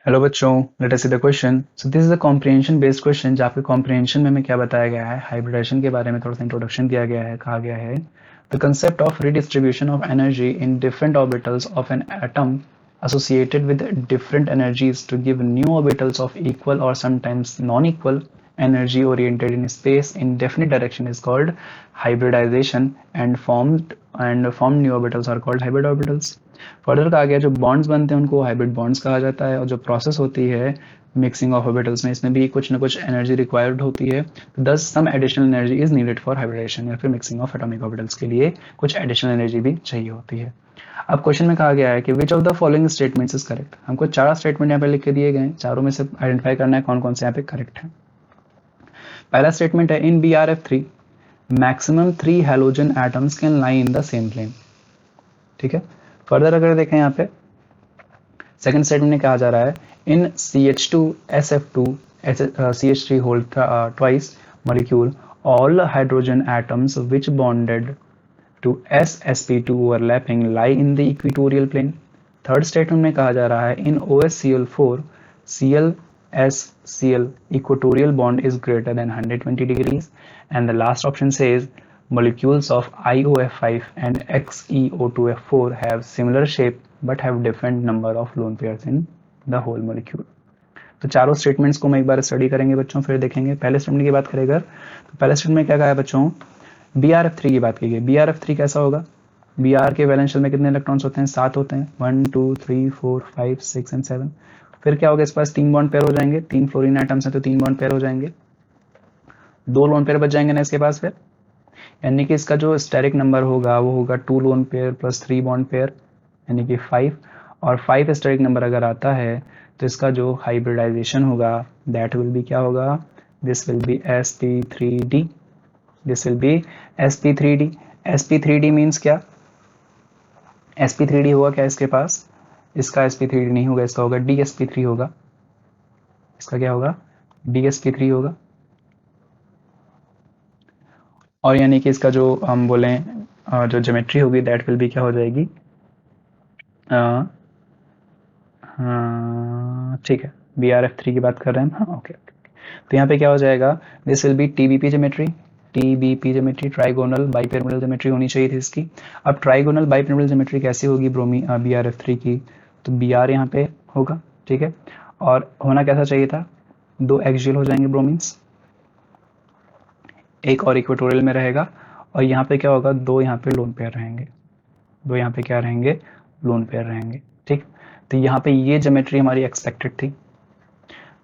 Hello बच्चों, let us see the question. So this is a comprehension based question जहाँ पे comprehension में हमें क्या बताया गया है, हाइब्रिडेशन के बारे में थोड़ा सा इंट्रोडक्शन दिया गया है। कहा गया है the concept of redistribution of energy in different orbitals of an atom associated with different energies to give new orbitals of equal or sometimes non-equal energy oriented in space in definite direction is called hybridization and formed new orbitals are called hybrid orbitals। Further कहा गया जो bonds बनते हैं उनको hybrid bonds कहा जाता है और जो प्रोसेस होती है मिक्सिंग ऑफ ऑर्बिटल्स में इसमें भी कुछ ना कुछ एनर्जी रिक्वायर्ड होती है। Thus some additional energy is needed for hybridisation या फिर मिक्सिंग ऑफ एटॉमिक ऑर्बिटल्स के लिए कुछ एडिशनल एनर्जी भी चाहिए होती है। अब क्वेश्चन में कहा गया है कि which of the following statements is correct. हमको चार स्टेटमेंट यहाँ पे लिख के दिए गए हैं, चारों में से आइडेंटिफाई करना है कौन कौन से यहाँ पे करेक्ट है। पहला स्टेटमेंट है in BrF3 maximum 3 halogen atoms can lie in the same plane. ठीक है, फर्दर अगर देखें यहाँ पे सेकंड स्टेटमेंट में कहा जा रहा है in CH2SF2 CH3 whole twice molecule all hydrogen atoms which bonded to ssp2 overlapping lie in the equatorial plane। Third statement में कहा जा रहा है in OSCl4 ClSCl equatorial bond is greater than 120 degrees and the last option says molecules of IOF5 and XeO2F4 have similar shape but have different number of lone pairs in the whole molecule। तो चारों statements को हम एक बार study करेंगे बच्चों, फिर देखेंगे। पहले स्टेटमेंट की बात करेंगे तो पहले स्टेटमेंट में क्या कहा है बच्चों, BrF3 की बात की गई। BrF3 कैसा होगा, Br के वैलेंस शेल में कितने इलेक्ट्रॉन्स होते हैं, 7 होते हैं, 1 2 3 4 5 6 एंड 7। फिर क्या होगा, इस पास 3 बॉन्ड पेयर हो जाएंगे, 3 फ्लोरीन एटम्स हैं तो 3 बॉन्ड पेयर हो जाएंगे, 2 लोन पेयर बच जाएंगे ना इसके पास फिर, यानी कि इसका जो स्टेरिक नंबर होगा वो होगा 2 lone pair plus 3 bond pair यानी कि 5। और 5 स्टेरिक नंबर अगर आता है तो इसका जो हाइब्रिडाइजेशन होगा दैट विल बी क्या होगा, this will B sp3d। This will B sp3d। sp3d means क्या, sp3d होगा क्या इसके पास, इसका sp3d नहीं होगा, इसका होगा dsp3 होगा। इसका क्या होगा, dsp3 होगा। और यानी कि इसका जो हम बोलें जो ज्योमेट्री होगी दैट विल बी क्या हो जाएगी, ठीक है BrF3 की बात कर रहे हैं हम। हाँ ओके, तो यहाँ पे क्या हो जाएगा, this will B TBP geometry. TBP geometry trigonal bipyramidal geometry होनी चाहिए थी इसकी। अब ट्राइगोनल बाइपिरामिडल ज्योमेट्री कैसी होगी BrF3 की, तो Br यहाँ पे होगा। ठीक है, और होना कैसा चाहिए था, 2 एक्सियल हो जाएंगे ब्रोमीन्स, एक और इक्वेटोरियल में रहेगा, और यहाँ पे क्या होगा, 2 यहाँ पे लोन पेयर रहेंगे, 2 यहाँ पे क्या रहेंगे, लोन पेयर रहेंगे। ठीक, तो यहाँ पे ये ज्योमेट्री हमारी एक्सपेक्टेड थी,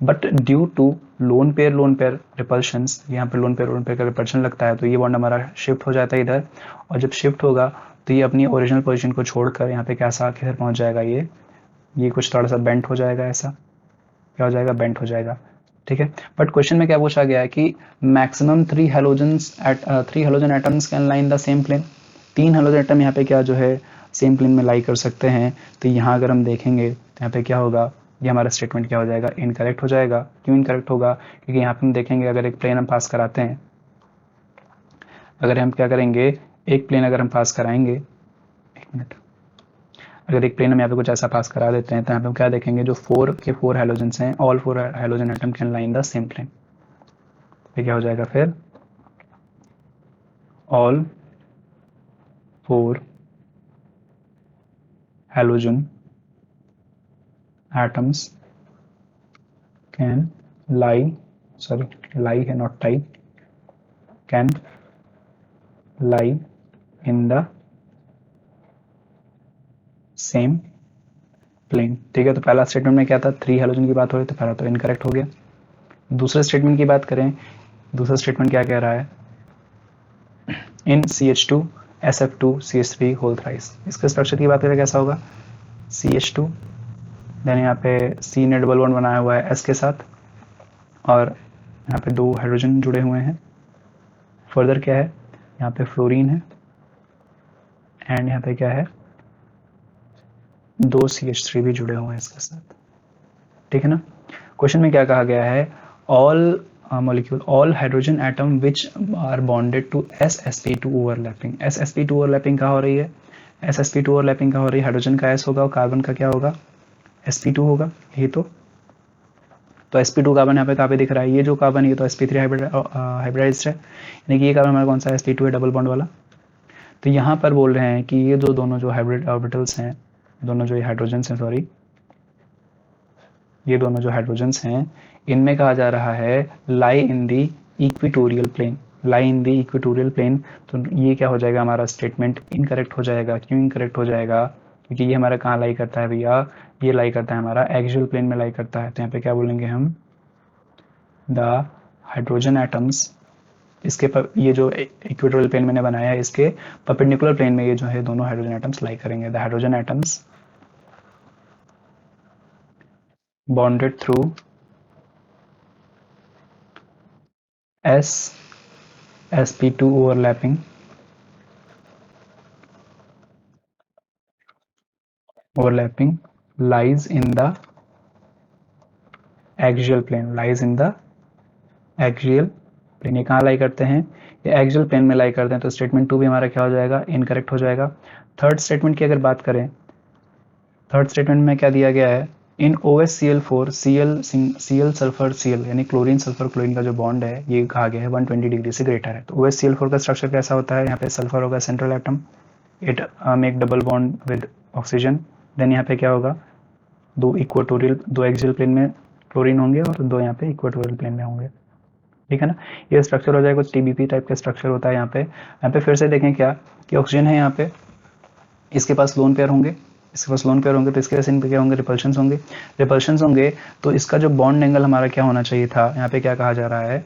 but due to lone pair repulsions, यहाँ पे लोन पेयर का रिपल्शन लगता है तो ये बॉन्ड हमारा शिफ्ट हो जाता है इधर, और जब शिफ्ट होगा तो ये अपनी ओरिजिनल पोजीशन को छोड़कर यहाँ पे कैसा किधर पहुँच जाएगा, ये कुछ थोड़ा सा बेंट हो जाएगा, ऐसा क्या हो जाएगा, बेंट हो जाएगा। ठीक है, बट क्वेश्चन में क्या पूछा गया है कि maximum 3 halogen atoms can lie in the same plane. 3 halogen atom यहाँ पे क्या जो है सेम प्लेन में लाई कर सकते हैं, तो यहाँ अगर हम देखेंगे तो यहाँ पे क्या होगा, ये हमारा स्टेटमेंट क्या हो जाएगा, इनकरेक्ट हो जाएगा। क्यों इनकरेक्ट होगा, क्योंकि यहाँ पे हम देखेंगे अगर एक प्लेन हम पास कराते हैं, अगर हम क्या करेंगे, एक प्लेन अगर हम पास कराएंगे, एक मिनट, अगर एक प्लेन हम यहाँ पे कुछ ऐसा पास करा देते हैं तो यहाँ पे हम क्या देखेंगे, जो 4 हेलोजेंस हैं, all 4 halogen atom can lie in the same plane. तो क्या हो जाएगा फिर, all 4 halogen atoms can lie, sorry lie है not tie, can lie in the same plane. ठीक है, तो पहला स्टेटमेंट में क्या था, 3 हेलोजन की बात हो रही, तो पहला तो इनकरेक्ट हो गया। दूसरे स्टेटमेंट की बात करें, दूसरा स्टेटमेंट क्या कह रहा है, in CH2 SF2 CH3 whole thrice. इसके स्ट्रक्चर की बात करें कैसा होगा, CH2 देन यहाँ पे C ने डबल बॉन्ड बनाया हुआ है S के साथ, और यहाँ पे 2 हाइड्रोजन जुड़े हुए हैं। फर्दर क्या है, यहाँ पे फ्लोरीन है, एंड यहाँ पे क्या है, 2 CH3 भी जुड़े हुए हैं इसके साथ। ठीक है ना, क्वेश्चन में क्या कहा गया है, all molecule all hydrogen atom which are bonded to ssp2 overlapping। ssp2 overlapping कहाँ हो रही है, ssp2 overlapping कहाँ हो रही है, हाइड्रोजन का s होगा और कार्बन का क्या होगा, sp2 होगा, यही तो तो sp2 कार्बन यहाँ पे कहाँ पे दिख रहा है, ये जो कार्बन ये तो sp3 हाइब्रिडाइज्ड है, यानी कि ये कार्बन हमारा कौन सा sp2 है डबल बॉन्ड वाला। तो यहाँ पर बोल रहे हैं कि ये जो दोनों जो हाइब्रिड ऑर्बिटल्स हैं, दोनों जो हाइड्रोजन्स हैं, सॉरी ये दोनों जो हाइड्रोजन्स हैं, इनमें कहा जा रहा है लाई इन दी इक्वेटोरियल प्लेन, लाई इन दी इक्वेटोरियल प्लेन। तो ये क्या हो जाएगा, हमारा स्टेटमेंट इनकरेक्ट हो जाएगा। क्यों इनकरेक्ट हो जाएगा, क्योंकि ये हमारा कहाँ लाई करता है भैया, ये लाई करता है हमारा एक्सियल प्लेन में लाई करता है। तो यहाँ पे क्या बोलेंगे हम, द हाइड्रोजन एटम्स, इसके ये जो इक्वेटोरियल प्लेन मैंने बनाया है इसके परपेंडिकुलर प्लेन में ये जो है दोनों हाइड्रोजन एटम्स लाई करेंगे। The hydrogen atoms bonded through sp2 overlapping lies in the axial plane, lies in the axial plane। ये कहाँ लाई करते हैं, ये एक्सियल प्लेन में लाई करते हैं। तो स्टेटमेंट 2 भी हमारा क्या हो जाएगा, इनकरेक्ट हो जाएगा। थर्ड स्टेटमेंट की अगर बात करें, थर्ड स्टेटमेंट में क्या दिया गया है, इन OHCl4 Cl सल्फर Cl यानी क्लोरीन सल्फर क्लोरीन का जो बॉन्ड है ये कहा गया है 120 डिग्री से ग्रेटर है। तो OHCl4 का स्ट्रक्चर कैसा होता है, यहाँ पे सल्फर होगा central atom, it make double bond with oxygen. Then यहाँ पे क्या होगा, दो एक्सियल प्लेन में क्लोरीन होंगे और दो यहाँ पे इक्वेटोरियल प्लेन में होंगे, ठीक है ना। ये स्ट्रक्चर हो जाएगा, कुछ TBP टाइप का स्ट्रक्चर होता है। यहाँ पे फिर से देखें क्या कि ऑक्सीजन है यहाँ पे, इसके पास लोन पेयर होंगे, इसके पास लोन पेयर होंगे, तो इसके वजह से इन पे क्या होंगे, रिपल्शंस होंगे। रिपल्शंस होंगे तो इसका जो बॉन्ड एंगल हमारा क्या होना चाहिए था, यहाँ पे क्या कहा जा रहा है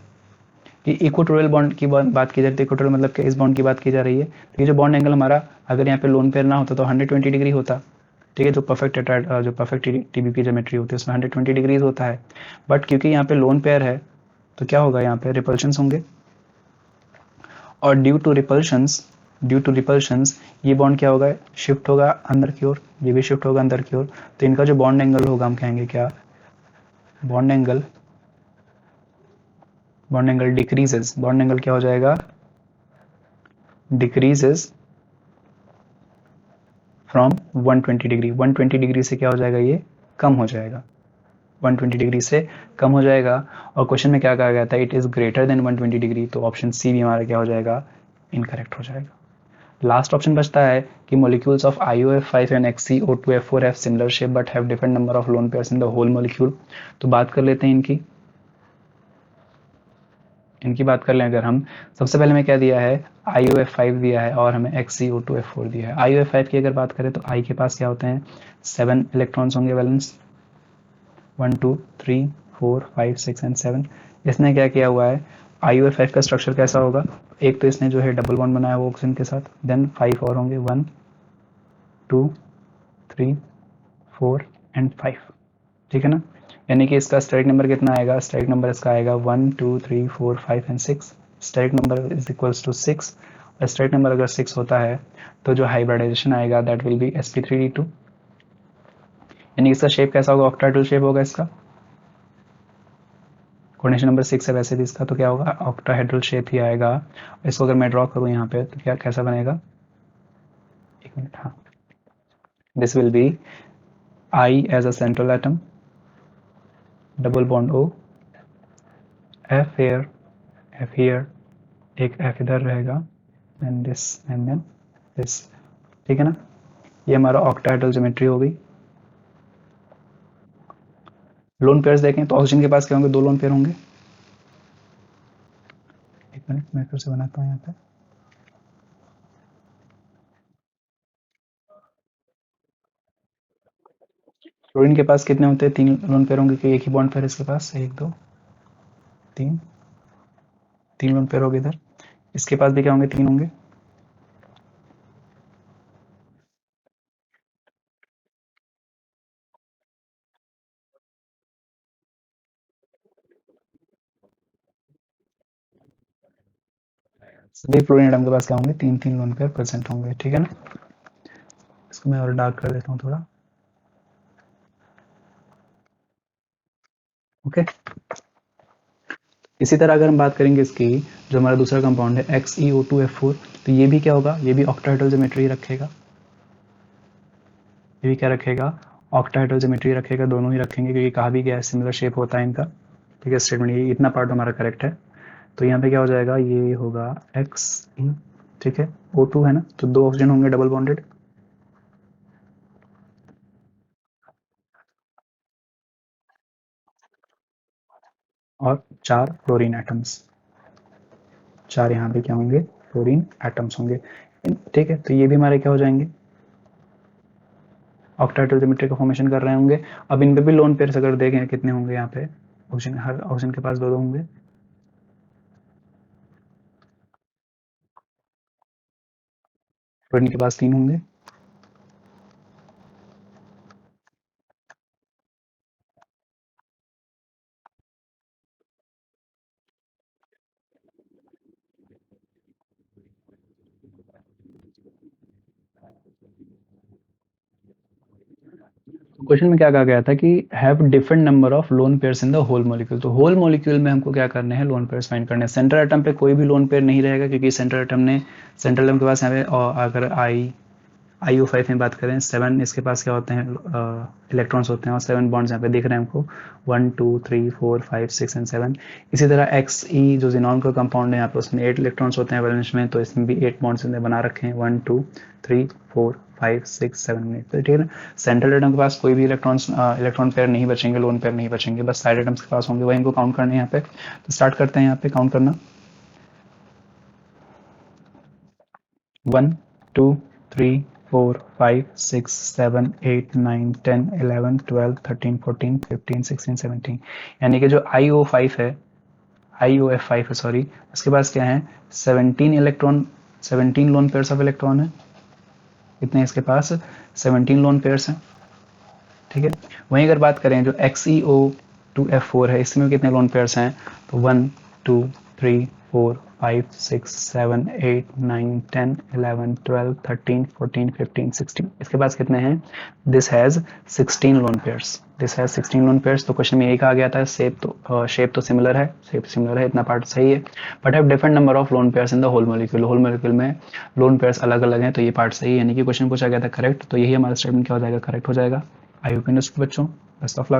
कि इक्वेटोरियल बॉन्ड की बात की जा रही है। इक्वेटोरियल मतलब कि इस बॉन्ड की बात की जा रही है। तो ये जो बॉन्ड एंगल हमारा अगर यहाँ पे लोन पेयर ना होता तो 120 डिग्री होता, ठीक है। जो परफेक्ट TBP ज्योमेट्री होती है उसमें 120 डिग्रीज होता है, बट क्योंकि यहाँ पे लोन पेयर है तो क्या होगा, यहाँ पे रिपल्शंस होंगे। और ड्यू टू रिपल्शंस ये बॉन्ड क्या होगा, शिफ्ट होगा अंदर की ओर, ये भी शिफ्ट होगा अंदर की ओर। तो इनका जो बॉन्ड एंगल होगा हम कहेंगे क्या, bond angle decreases. Bond angle क्या हो जाएगा, डिक्रीजेस फ्रॉम 120 डिग्री। 120 डिग्री से क्या हो जाएगा, ये कम हो जाएगा, 120 डिग्री से कम हो जाएगा। और क्वेश्चन में क्या कहा गया था, it is greater than 120 degree. तो ऑप्शन सी भी हमारा क्या हो जाएगा, इनकरेक्ट हो जाएगा। लास्ट ऑप्शन बचता है कि molecules of IOF5 and XeO2F4 have similar shape but have different number of lone pairs in the whole molecule. तो बात कर लेते हैं इनकी बात कर लें अगर हम। सबसे पहले में क्या दिया है, IOF5 दिया है और हमें XeO2F4 दिया है। IOF5 की अगर बात करें तो I के पास क्या होते हैं, 7 इलेक्ट्रॉन्स होंगे वैलेंस, 1 2 3 4 5 6 एंड 7। इसने क्या किया हुआ है, IOF5 का स्ट्रक्चर कैसा होगा, एक तो इसने जो है डबल बॉन्ड बनाया हुआ ऑक्सीजन के साथ, देन 5 और होंगे, 1 2 3 4 एंड 5, ठीक है ना। यानी कि इसका स्टेरिक नंबर कितना आएगा, स्टेरिक नंबर इसका आएगा 1 2 3 4 5 and 6। Steric number is equals to 6। और स्टेरिक नंबर अगर 6 होता है तो जो हाइब्रिडाइजेशन आएगा दैट विल बी sp3d2। यानी इसका शेप कैसा होगा, ऑक्टाहेड्रल शेप होगा इसका। कोऑर्डिनेशन नंबर 6 है वैसे भी इसका, तो क्या होगा, ऑक्टाहेड्रल शेप ही आएगा। इसको अगर मैं ड्रॉ करूँ यहाँ पे तो क्या कैसा बनेगा, एक मिनट, हाँ, this will be I as a central atom, double bond O, F here, एक F इधर रहेगा, and this and then this, ठीक है ना। ये हमारा ऑक्टाहेड्रल ज्योमेट्री हो गई। लोन पेयर्स देखें तो ऑक्सीजन के पास क्या होंगे, 2 लोन पेयर होंगे। एक मिनट मैं फिर से बनाता हूँ यहाँ पे। क्लोरीन के पास कितने होते हैं, 3 लोन पेयर होंगे, कि एक ही बॉन्ड पेयर इसके पास, 1 2 3 लोन पेयर होंगे इधर। इसके पास भी क्या होंगे, 3 होंगे। सभी फ्लोरीन एटम के पास क्या होंगे, 3 लोन पेयर प्रेजेंट होंगे, ठीक है ना। इसको मैं और डार्क कर देता हूँ थोड़ा, ओके। इसी तरह अगर हम बात करेंगे इसकी, जो हमारा दूसरा कंपाउंड है XeO2F4, तो ये भी क्या होगा, ये भी ऑक्टाहेड्रल ज्योमेट्री रखेगा। ये भी क्या रखेगा, ऑक्टाहेड्रल ज्योमेट्री रखेगा, दोनों ही रखेंगे क्योंकि कहा भी गया है सिमिलर शेप होता है इनका। ठीक है, स्टेटमेंट ये इतना पार्ट हमारा करेक्ट है। तो यहाँ पे क्या हो जाएगा, ये होगा Xe। ठीक है, O2 है ना, तो 2 ऑक्सीजन होंगे डबल बॉन्डेड और 4 फ्लोरीन एटम्स, 4 यहाँ पे क्या होंगे, फ्लोरीन एटम्स होंगे। ठीक है, तो ये भी हमारे क्या हो जाएंगे, ऑक्टाहेड्रल ज्योमेट्री का फॉर्मेशन कर रहे होंगे। अब इन पे भी लोन पेयर्स अगर देखें कितने होंगे यहाँ पे, ऑक्सीजन, हर ऑक्सीजन के पास 2 होंगे, फ्लोरीन के पास 3 होंगे। क्वेश्चन में क्या कहा गया था कि have different number of lone pairs in the whole molecule. तो होल मॉलिक्यूल में हमको क्या करने हैं, लोन पेयर्स फाइंड करने हैं। सेंट्रल एटम पे कोई भी लोन पेयर नहीं रहेगा क्योंकि सेंट्रल एटम के पास यहाँ पे, और अगर IO5 में बात करें 7 इसके पास क्या होते हैं, इलेक्ट्रॉन्स होते हैं और 7 बॉन्ड्स यहाँ पे दिख रहे हैं हमको, 1 2 3 4 5 6 एंड 7। इसी तरह Xe जो जिनॉन का कंपाउंड है यहाँ पे, उसमें 8 इलेक्ट्रॉन्स होते हैं वैलेंस में, तो इसमें भी 8 बॉन्ड्स बना रखे हैं, 1 2 3 4 5 6 7 8। तो ठीक है ना, सेंट्रल एटम के पास कोई भी इलेक्ट्रॉन पेयर नहीं बचेंगे, लोन पेयर नहीं बचेंगे, बस साइड एटम्स के पास होंगे, वही इनको काउंट करने हैं यहाँ पे। तो स्टार्ट करते हैं यहाँ पे काउंट करना, 1 2 3 4 5 6 7 8 9 10 11 12 13 14 15 16 17, यानी कि जो IOF5 है सॉरी, उसके पास क्या है, 17 electron, 17 lone pairs of electron है। कितने इसके पास, 17 लोन पेयर्स हैं। ठीक है, वहीं अगर बात करें जो XeO2F4 है, इसमें कितने लोन पेयर्स हैं, तो 1 2 3 4 5 6 7 8 9 10 11 12 13 14 15 16, इसके पास कितने हैं, this has 16 lone pairs, this has 16 lone pairs. तो क्वेश्चन में यही कहा गया था, शेप तो सिमिलर है, इतना पार्ट सही है, but have different number of lone pairs in the whole molecule में लोन पेयर्स अलग अलग हैं, तो ये पार्ट सही है, यानी कि क्वेश्चन पूछा गया था करेक्ट, तो यही हमारा स्टेटमेंट क्या हो जाएगा, करेक्ट हो जाएगा। आई होप इन बच्चों, बेस्ट ऑफ लक।